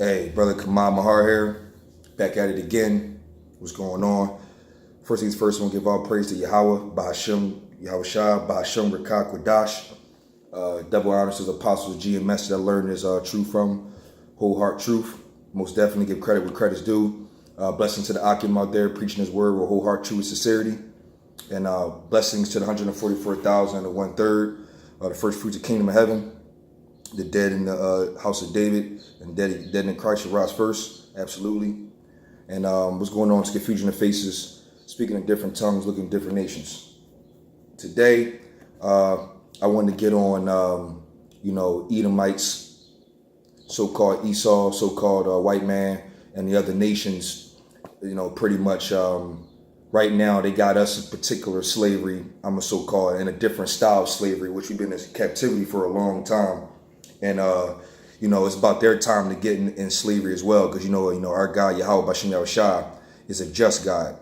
Hey, brother Kamal Mahar here, back at it again. What's going on? First things first, I want to give all praise to Yahweh, Bahashim, Yahweh Shah, Bahashim, Rakak, Wadash. Double honors to the apostles, GMS that I learned this truth from, whole heart truth. Most definitely give credit where credit's due. Blessings to the Akim out there preaching his word with whole heart truth and sincerity. And blessings to the 144,000 and the 1/3, the first fruits of the kingdom of heaven. The dead in the house of David and dead in Christ shall rise first. Absolutely. And what's going on? It's confusion of faces, speaking in different tongues, looking at different nations. Today, I wanted to get on, Edomites, so-called Esau, so-called white man, and the other nations. Pretty much right now they got us in particular slavery. I'm a so-called in a different style of slavery, which we've been in captivity for a long time. And, it's about their time to get in slavery as well. Because, our God, Yahweh Bashem Yahushua, is a just God.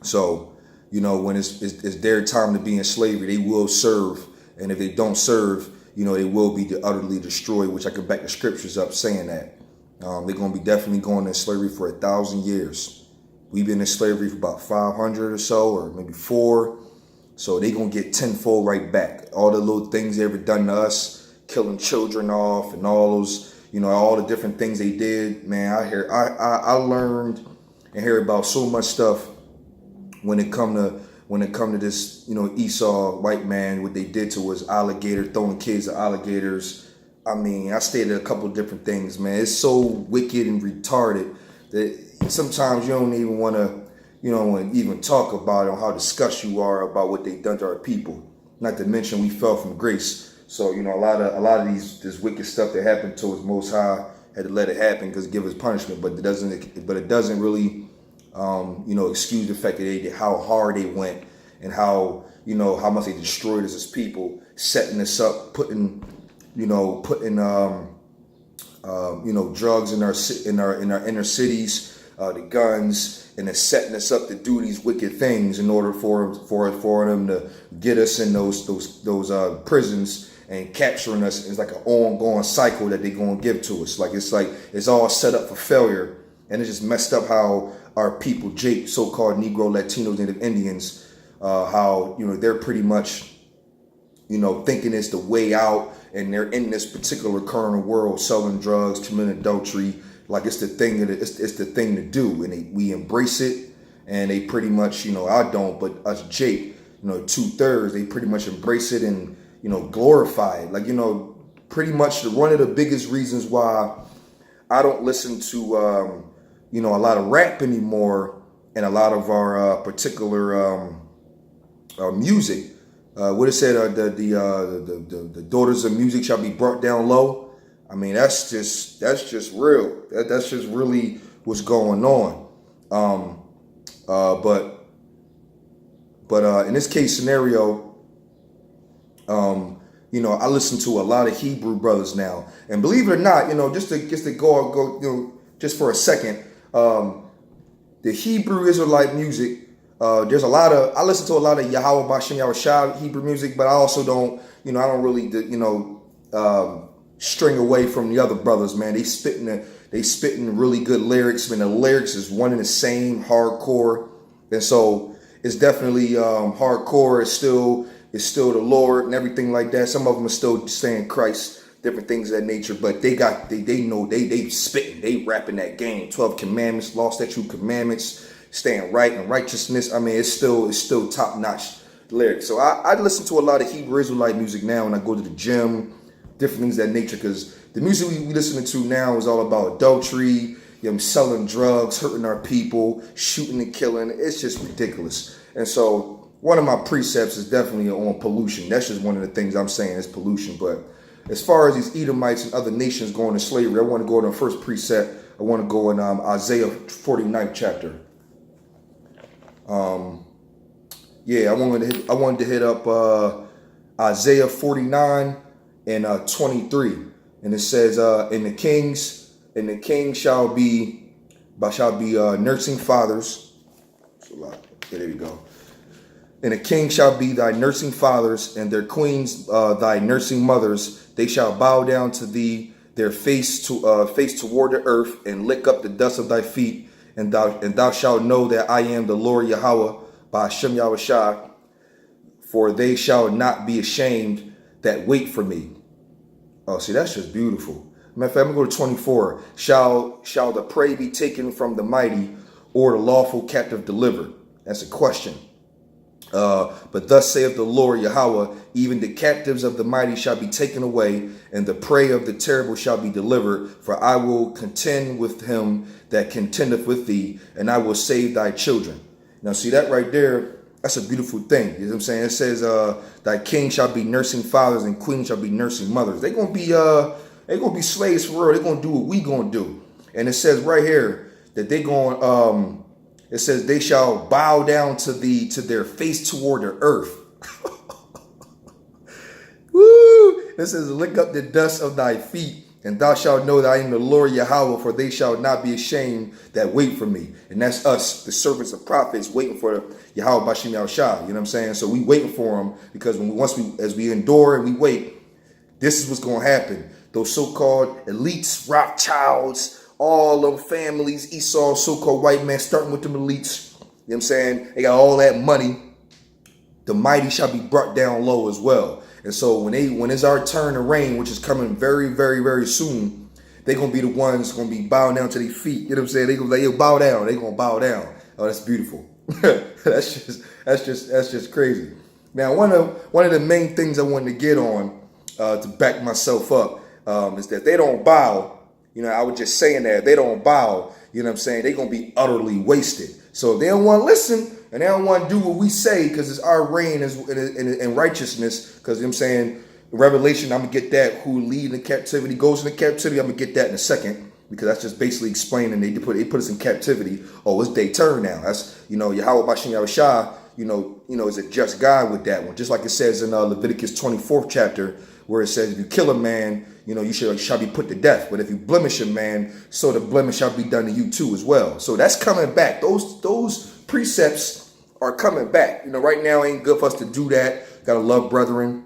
So, when it's their time to be in slavery, they will serve. And if they don't serve, they will be utterly destroyed, which I can back the scriptures up saying that. They're going to be definitely going in slavery for 1,000 years. We've been in slavery for about 500 or so, or maybe 4. So they're going to get tenfold right back. All the little things they ever done to us, killing children off and all those, all the different things they did, man. I learned and hear about so much stuff when it come to this, Esau white man, what they did to his alligator, throwing kids at alligators. I mean, I stated a couple of different things, man. It's so wicked and retarded that sometimes you don't even want to, even talk about it, or how disgusted you are about what they done to our people. Not to mention we fell from grace. So, a lot of this wicked stuff that happened to us, Most High had to let it happen because give us punishment, but it doesn't really, excuse the fact that how hard they went and how much they destroyed us as people, setting us up, putting drugs in our inner cities, the guns, and then setting us up to do these wicked things in order for them to get us in those prisons and capturing us. Is like an ongoing cycle that they're going to give to us. It's all set up for failure, and it's just messed up how our people, so-called Negro, Latinos, Native Indians, how they're pretty much thinking it's the way out, and they're in this particular current world selling drugs, committing adultery, like it's the thing to do, and we embrace it, and they pretty much I don't, but us Jake 2/3, they pretty much embrace it and glorify it. Pretty much one of the biggest reasons why I don't listen to a lot of rap anymore, and a lot of our particular music. What it said, the daughters of music shall be brought down low. I mean, that's just real. That's just really what's going on. But in this case scenario, I listen to a lot of Hebrew brothers now, and believe it or not, just to go, just for a second, the Hebrew Israelite music. There's I listen to a lot of Yahweh Bashem Yahushua Hebrew music, but I also don't, I don't really, string away from the other brothers, man. They spitting really good lyrics. I mean, the lyrics is one and the same, hardcore, and so it's definitely hardcore. It's still the Lord and everything like that. Some of them are still saying Christ, different things of that nature, but they know they spitting, they rapping that game. 12 commandments, law, statute, commandments, staying right and righteousness. I mean, it's still top notch lyrics. So I listen to a lot of Hebrew Israelite music now when I go to the gym, different things of that nature, because the music we listening to now is all about adultery, selling drugs, hurting our people, shooting and killing. It's just ridiculous. And so one of my precepts is definitely on pollution. That's just one of the things I'm saying is pollution. But as far as these Edomites and other nations going to slavery, I want to go to the first precept. I want to go in Isaiah 49th chapter. I wanted to hit up Isaiah 49 and 23, and it says, "And the kings shall be nursing fathers." There you go. "And the king shall be thy nursing fathers, and their queens thy nursing mothers. They shall bow down to thee, their face toward the earth, and lick up the dust of thy feet, and thou shalt know that I am the Lord Yahweh, by Hashem Yahushua, for they shall not be ashamed that wait for me. Oh, see, that's just beautiful. Matter of fact, I'm going to go to 24. Shall the prey be taken from the mighty, or the lawful captive delivered? That's a question. But thus saith the Lord Yahweh, even the captives of the mighty shall be taken away, and the prey of the terrible shall be delivered. For I will contend with him that contendeth with thee, and I will save thy children. Now, see that right there? That's a beautiful thing. You know what I'm saying? It says, thy king shall be nursing fathers, and queens shall be nursing mothers. They're gonna be slaves for real. They're gonna do what we gonna do. And it says right here that they're going. It says they shall bow down to their face toward the earth. Woo! It says, lick up the dust of thy feet, and thou shalt know that I am the Lord Yahweh, for they shall not be ashamed that wait for me. And that's us, the servants of prophets, waiting for Yahweh Bashim Yahushua. You know what I'm saying? So we waiting for him, because as we endure and we wait, this is what's going to happen. Those so-called elites, Rothschilds, all them families, Esau, so-called white man, starting with them elites. You know what I'm saying? They got all that money. The mighty shall be brought down low as well. And so when it's our turn to reign, which is coming very, very, very soon, they're going to be the ones going to be bowing down to their feet. You know what I'm saying? They're going to bow down. They're going to bow down. Oh, that's beautiful. That's just crazy. Now, one of the main things I wanted to get on to back myself up is that they don't bow. You know, I was just saying that if they don't bow, you know what I'm saying, they're going to be utterly wasted. So if they don't want to listen and they don't want to do what we say, because it's our reign in righteousness, because, you know what I'm saying, Revelation, I'm going to get that, who lead in captivity, goes into captivity, I'm going to get that in a second, because that's just basically explaining they put us in captivity. Oh, it's their turn now. That's, you know, Yahweh Bashim Yahushua, you know, is a just God with that one. Just like it says in Leviticus 24th chapter, where it says, if you kill a man, you know, you shall be put to death. But if you blemish a man, so the blemish shall be done to you too as well. So that's coming back. Those precepts are coming back. You know, right now ain't good for us to do that. Gotta love brethren,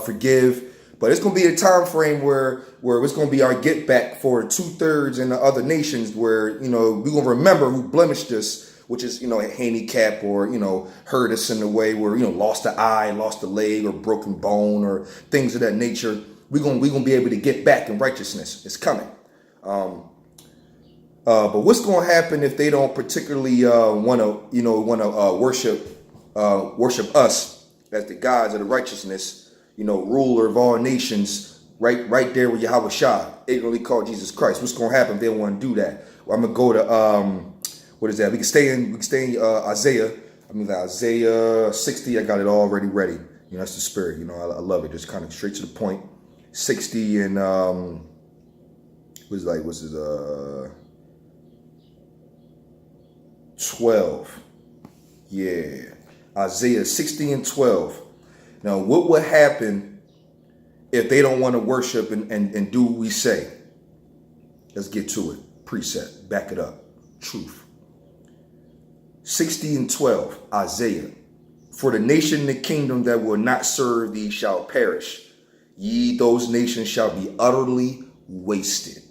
forgive. But it's gonna be a time frame where it's gonna be our get back for 2/3 in the other nations, where, you know, we're gonna remember who blemished us, which is, you know, a handicap, or, you know, hurt us in a way where, you know, lost an eye, lost a leg, or broken bone, or things of that nature. We're gonna be able to get back in righteousness. It's coming. But what's gonna happen if they don't particularly wanna worship us as the gods of the righteousness, you know, ruler of all nations, right there with Yahweh Shah, ignorantly called Jesus Christ? What's gonna happen if they don't want to do that? Well, I'm gonna go to what is that? We can stay in Isaiah 60. I got it already ready. You know, that's the spirit. You know, I love it. Just kind of straight to the point. 60 and 12. Yeah, Isaiah 60 and 12. Now, what would happen if they don't want to worship and do what we say? Let's get to it. Precept, back it up. Truth. 60 and 12, Isaiah. For the nation and the kingdom that will not serve thee shall perish. Ye, those nations shall be utterly wasted.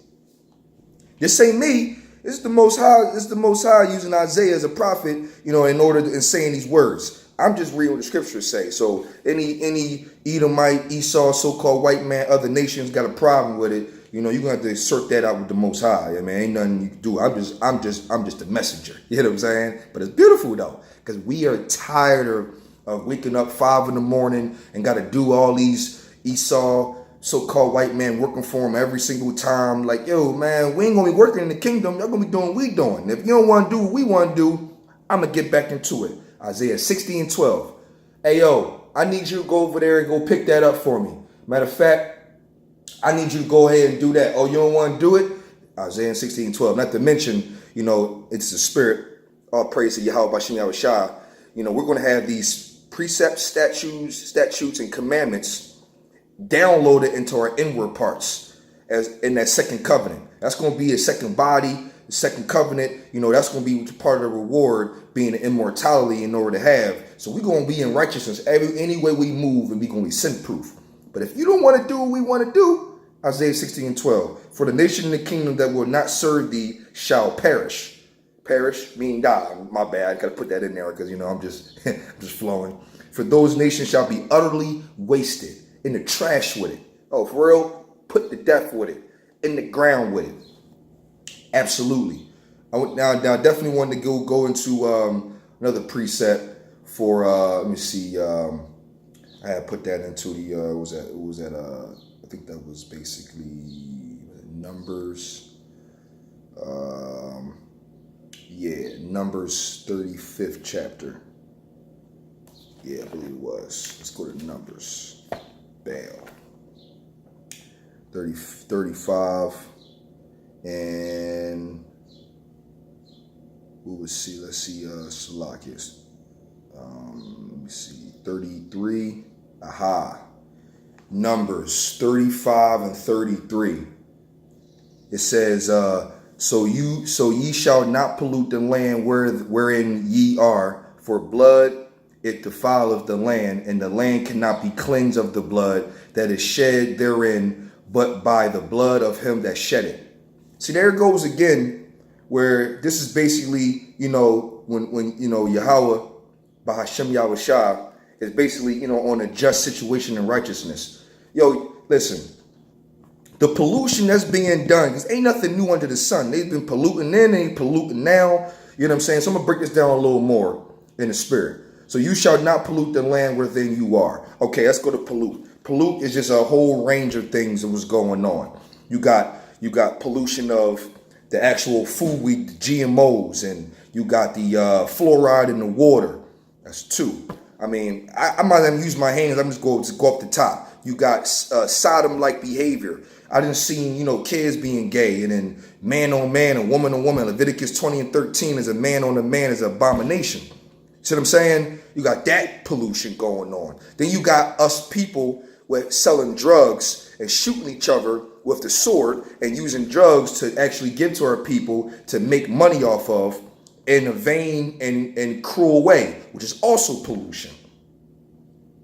This ain't me. It's the Most High. It's the Most High using Isaiah as a prophet, you know, in saying these words. I'm just reading what the scriptures say. So any Edomite, Esau, so-called white man, other nations got a problem with it, you know, you're gonna have to sort that out with the Most High. I mean, ain't nothing you can do. I'm just a messenger. You know what I'm saying? But it's beautiful though, because we are tired of waking up 5 in the morning and got to do all these Esau, so-called white man, working for him every single time. Like, yo, man, we ain't gonna be working in the kingdom. Y'all gonna be doing what we doing. If you don't want to do what we want to do, I'm gonna get back into it. Isaiah 60 and 12. Hey, yo, I need you to go over there and go pick that up for me. Matter of fact, I need you to go ahead and do that. Oh, you don't want to do it? Isaiah 60 and 12. Not to mention, you know, it's the spirit. All praise to Yahweh Bashim Yahushua. You know, we're going to have these precepts, statutes, and commandments downloaded into our inward parts as in that second covenant. That's going to be a second body, the second covenant. You know, that's going to be part of the reward, being the immortality in order to have. So we're going to be in righteousness any way we move, and we're going to be sin proof. But if you don't want to do what we want to do, Isaiah 60 and 12. For the nation and the kingdom that will not serve thee shall perish. Perish, mean die. My bad. I got to put that in there because, I'm just flowing. For those nations shall be utterly wasted, in the trash with it. Oh, for real? Put to death with it. In the ground with it. Absolutely. Now definitely wanted to go into another preset for, let me see. I had put that into the, I think that was basically Numbers. Numbers 35th chapter. Yeah, I believe it was. Let's go to Numbers. Bam. 35. And let's see, Salakias. Let me see. 33. Aha. Numbers 35 and 33. It says, so ye shall not pollute the land wherein ye are, for blood it defileth the land, and the land cannot be cleansed of the blood that is shed therein, but by the blood of him that shed it. See, there it goes again, where this is basically, when Yahweh, Bahashem Yahushua, is basically, on a just situation and righteousness. Yo, listen, the pollution that's being done, because ain't nothing new under the sun. They've been polluting then, they polluting now. You know what I'm saying? So I'm going to break this down a little more in the spirit. So you shall not pollute the land wherein you are. Okay, let's go to pollute. Pollute is just a whole range of things that was going on. You got pollution of the actual food, the GMOs, and you got the fluoride in the water. That's two. I mean, I might even use my hands. I'm just go up the top. You got Sodom-like behavior. I didn't see, kids being gay, and then man on man and woman on woman. Leviticus 20 and 13 is a man on a man is an abomination. See what I'm saying? You got that pollution going on. Then you got us people with selling drugs and shooting each other with the sword and using drugs to actually give to our people to make money off of in a vain and cruel way, which is also pollution.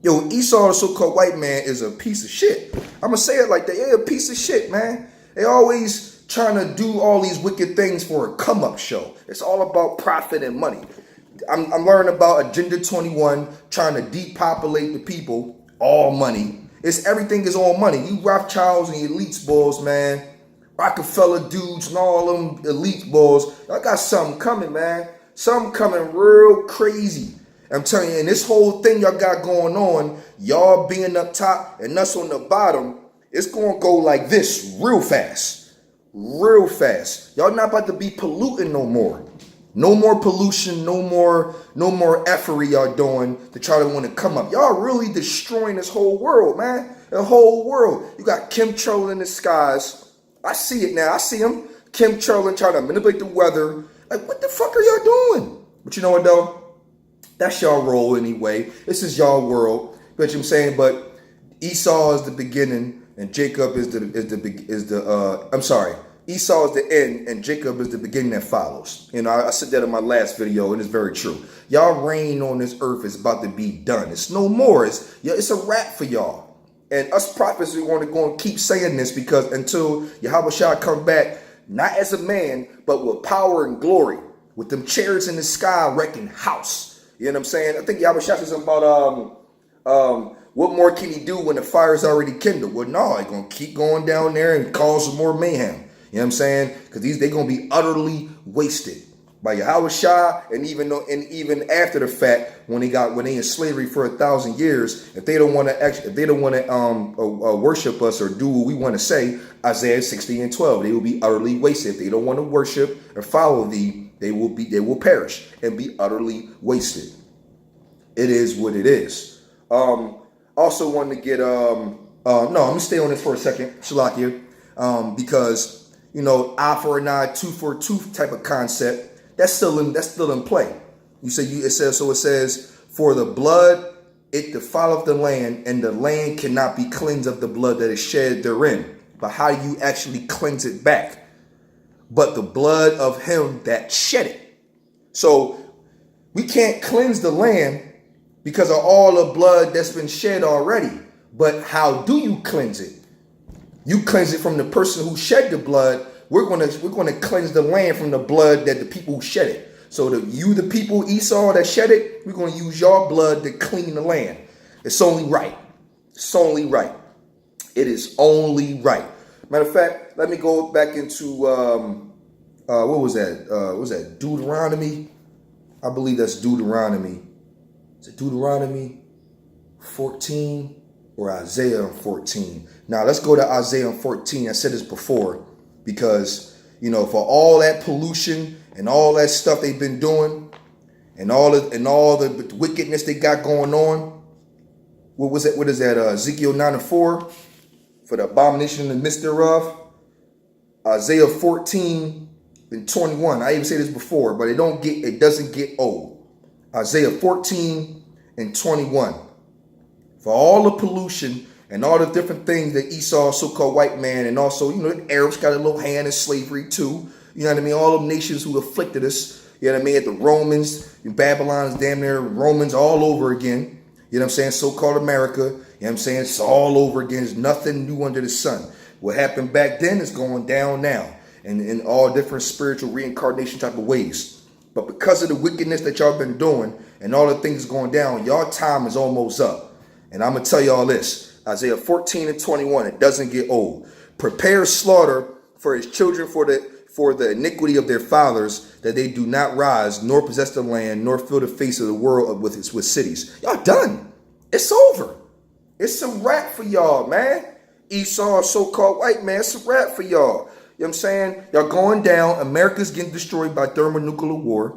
Yo, Esau, the so-called white man, is a piece of shit. I'm going to say it like that. Yeah, a piece of shit, man. They always trying to do all these wicked things for a come-up show. It's all about profit and money. I'm learning about Agenda 21, trying to depopulate the people, all money. Everything is all money. You Rothschilds and elites boys, man. Rockefeller dudes and all them elite boys. Y'all got something coming, man. Something coming real crazy. I'm telling you, and this whole thing y'all got going on, y'all being up top and us on the bottom, it's going to go like this real fast. Real fast. Y'all not about to be polluting no more. No more pollution, no more efforty y'all doing to try to want to come up. Y'all really destroying this whole world, man. The whole world. You got chemtrail in the skies. I see it now. I see them chemtrailing, trying to manipulate the weather. Like, what the fuck are y'all doing? But you know what, though? That's y'all role anyway. This is y'all world. You know what I'm saying? But Esau is the beginning and Jacob Esau is the end and Jacob is the beginning that follows. I said that in my last video and it's very true. Y'all reign on this earth is about to be done. It's no more. It's a wrap for y'all. And us prophets, we want to go and keep saying this because until Yahweh shall come back, not as a man, but with power and glory, with them chariots in the sky wrecking house. You know what I'm saying? I think Yahweh shall say something about what more can he do when the fire is already kindled? Well, no, he's going to keep going down there and cause some more mayhem. You know what I'm saying? Because they're going to be utterly wasted by Yahweh Shah, and even after the fact, when they in slavery for 1,000 years, if they don't want to worship us or do what we want to say, Isaiah 60 and 12, they will be utterly wasted. If they don't want to worship or follow thee, they will perish and be utterly wasted. It is what it is. Also wanted to get I'm gonna stay on this for a second, Shalakia, because eye for an eye, tooth for a tooth type of concept, that's still in play. It says, for the blood it defileth the land, and the land cannot be cleansed of the blood that is shed therein. But how do you actually cleanse it back? But the blood of him that shed it. So we can't cleanse the land because of all the blood that's been shed already. But how do you cleanse it? You cleanse it from the person who shed the blood. We're gonna cleanse the land from the blood that the people who shed it. So the people Esau that shed it, we're gonna use your blood to clean the land. It's only right. It's only right. It is only right. Matter of fact, let me go back into what was that? What was that? Deuteronomy. I believe that's Deuteronomy. Is it Deuteronomy 14 or Isaiah 14? Now let's go to Isaiah 14. I said this before because, you know, for all that pollution and all that stuff they've been doing and all the wickedness they got going on. What was it? What is that? Ezekiel 9:4 for the abomination in the midst thereof. Isaiah 14:21. I even said this before, but it doesn't get old. Isaiah 14:21. For all the pollution and all the different things that Esau, so-called white man, and also, you know, the Arabs got a little hand in slavery too. You know what I mean? All the nations who afflicted us. You know what I mean? At the Romans, Babylon is damn near Romans all over again. You know what I'm saying? So-called America. You know what I'm saying? It's all over again. There's nothing new under the sun. What happened back then is going down now. And in all different spiritual reincarnation type of ways. But because of the wickedness that y'all been doing and all the things going down, y'all time is almost up. And I'm going to tell y'all this. Isaiah 14:21. It doesn't get old. Prepare slaughter for his children for the iniquity of their fathers, that they do not rise, nor possess the land, nor fill the face of the world with cities. Y'all done. It's over. It's a wrap for y'all, man. Esau, so-called white man, it's a wrap for y'all. You know what I'm saying? Y'all going down. America's getting destroyed by thermonuclear war.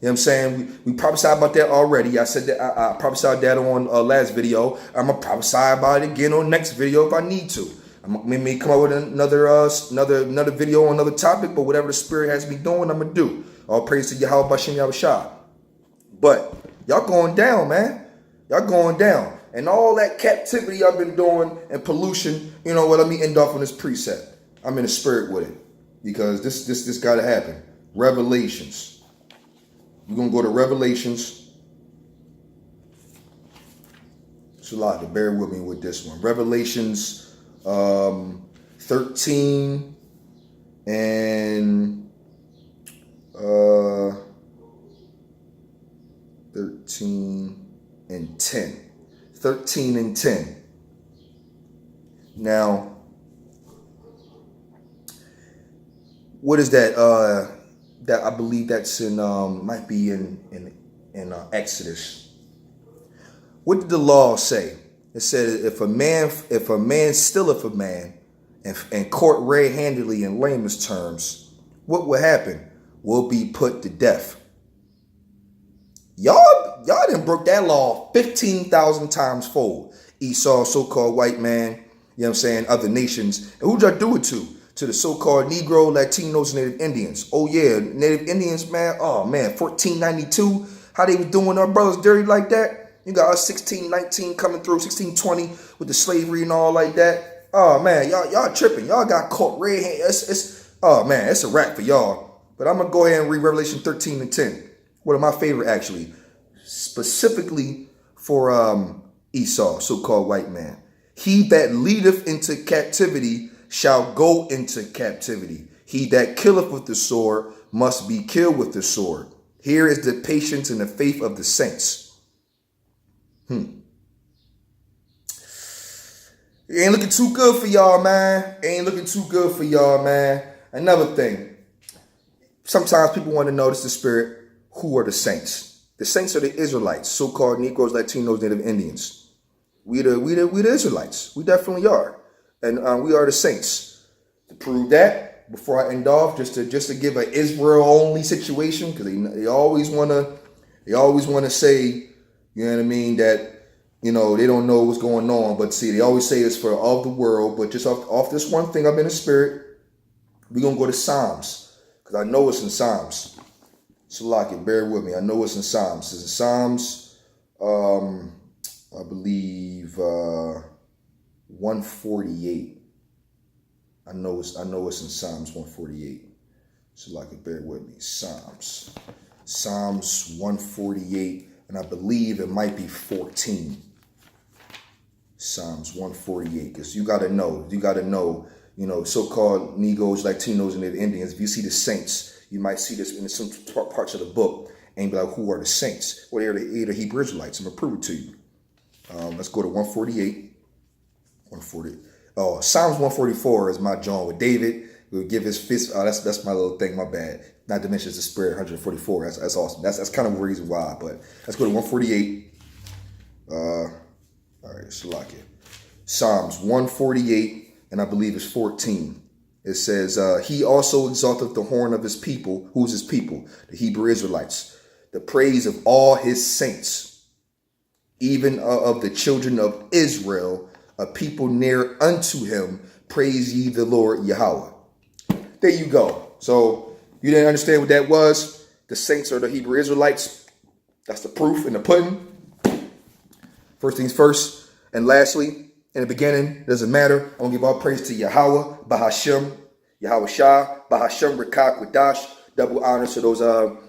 You know what I'm saying? We prophesied about that already. I said that I prophesied that on last video. I'm going to prophesy about it again on next video if I need to. I'm going to maybe come up with another video on another topic, but whatever the Spirit has me doing, I'm going to do. All praise to Yahweh Bashem Yahushua. But y'all going down, man. Y'all going down. And all that captivity I've been doing and pollution, you know what, let me end off on this precept. I'm in the spirit with it because this got to happen. Revelations. We're going to go to Revelations. It's a lot to bear with me with this one. Revelations 13 and 13 and 10. 13 and 10. Now, what is that? That I believe that's in might be in Exodus. What did the law say? It said if a man stealeth a man and caught red-handedly in layman's terms, what will happen? Will be put to death. Y'all done broke that law 15,000 times fold. Esau, so-called white man, you know what I'm saying, other nations. And who'd y'all do it to? To the so-called Negro, Latinos, Native Indians. Oh yeah, Native Indians, man. Oh man, 1492, how they was doing our brothers dirty like that? You got us 1619 coming through, 1620 with the slavery and all like that. Oh man, y'all tripping. Y'all got caught red-handed. Oh man, it's a wrap for y'all. But I'm gonna go ahead and read Revelation 13 and 10. One of my favorite, actually, specifically for Esau, so-called white man. He that leadeth into captivity shall go into captivity. He that killeth with the sword must be killed with the sword. Here is the patience and the faith of the saints. It ain't looking too good for y'all, man. Ain't looking too good for y'all, man. Another thing. Sometimes people want to notice the spirit. Who are the saints? The saints are the Israelites, so-called Negroes, Latinos, Native Indians. We the Israelites. We definitely are. And we are the saints. To prove that, before I end off, just to give an Israel-only situation, because they always want to say, you know what I mean, that, you know, they don't know what's going on. But see, they always say it's for all the world. But just off this one thing, I'm in the spirit, we're going to go to Psalms. Because I know it's in Psalms. So lock it, bear with me. I know it's in Psalms. It's in Psalms, I believe, 148. I know it's in Psalms 148. So lock it, bear with me. Psalms 148. And I believe it might be 14. Psalms 148. Because you got to know so-called Negroes, Latinos, and the Indians. If you see the saints, you might see this in some parts of the book and be like, who are the saints? Well, they're the Hebrew Israelites. I'm going to prove it to you. Let's go to 148. 140. Oh, Psalms 144 is my John with David. We'll give his fist. Oh, that's my little thing. My bad. Not to mention the spirit 144. That's awesome. That's kind of the reason why. But let's go to 148. All right, Shalakia. Psalms 148, and I believe it's 14. It says, he also exalteth the horn of his people. Who's his people? The Hebrew Israelites. The praise of all his saints, even of the children of Israel, a people near unto him. Praise ye the Lord Yahweh. There you go. So you didn't understand what that was? The saints are the Hebrew Israelites. That's the proof in the pudding. First things first. And lastly, in the beginning, it doesn't matter. I'm going to give all praise to Yahweh, Bahashem, Yahweh Shah, Bahashem, Rekak, Wadash. Double honors to those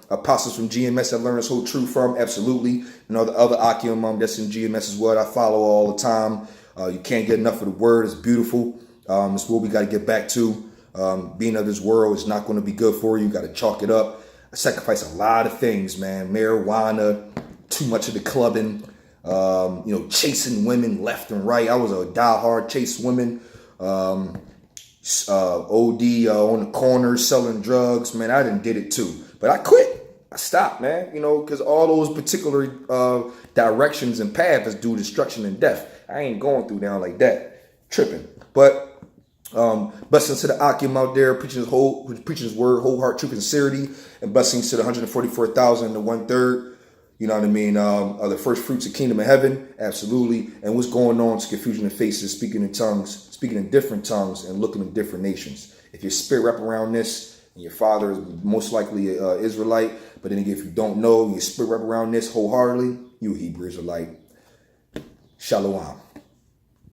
apostles from GMS that learned this whole truth from. Absolutely. And all the other Akim that's in GMS as well. I follow all the time. You can't get enough of the word. It's beautiful. It's what we got to get back to. Being of this world is not going to be good for you. You got to chalk it up. I sacrifice a lot of things, man. Marijuana, too much of the clubbing, chasing women left and right. I was a diehard chase women. OD on the corner selling drugs. Man, I done did it too. But I quit. I stopped, man. Because all those particular directions and paths do destruction and death. I ain't going through down like that. Tripping. But blessings to the Akim out there, preaching his word, whole heart, truth, and sincerity, and blessings to the 144,000 and the 1/3. You know what I mean? Are the first fruits of kingdom of heaven. Absolutely. And what's going on? It's confusion of faces, speaking in tongues, speaking in different tongues, and looking in different nations. If your spirit wrap around this, and your father is most likely an Israelite, but then again, if you don't know, your spirit wrap around this wholeheartedly, you a Hebrew Israelite. Shalom.